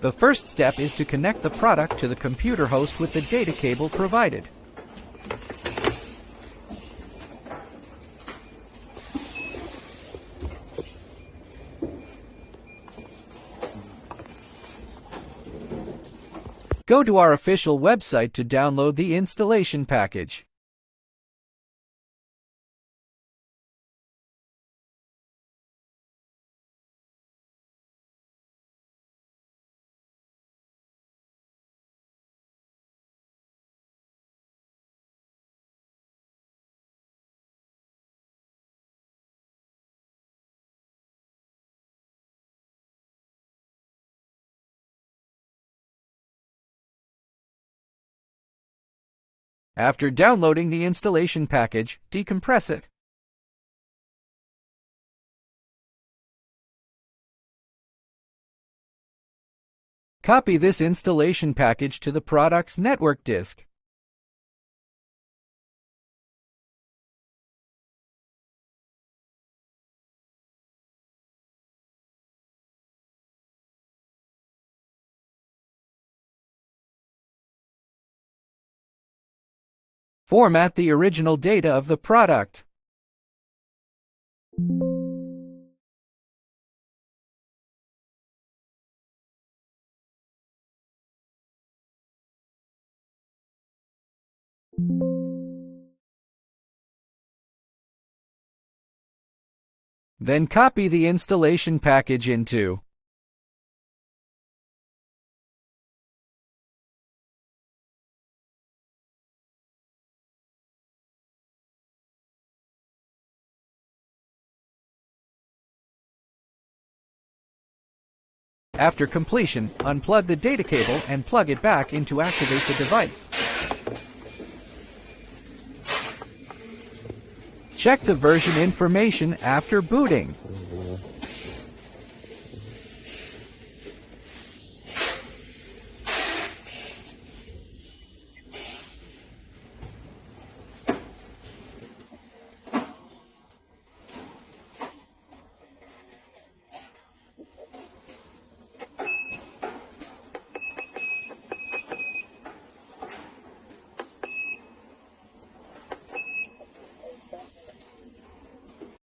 The first step is to connect the product to the computer host with the data cable provided. Go to our official website to download the installation package. After downloading the installation package, decompress it. Copy this installation package to the product's network disk. Format the original data of the product. Then copy the installation package into After completion, unplug the data cable and plug it back in to activate the device. Check the version information after booting.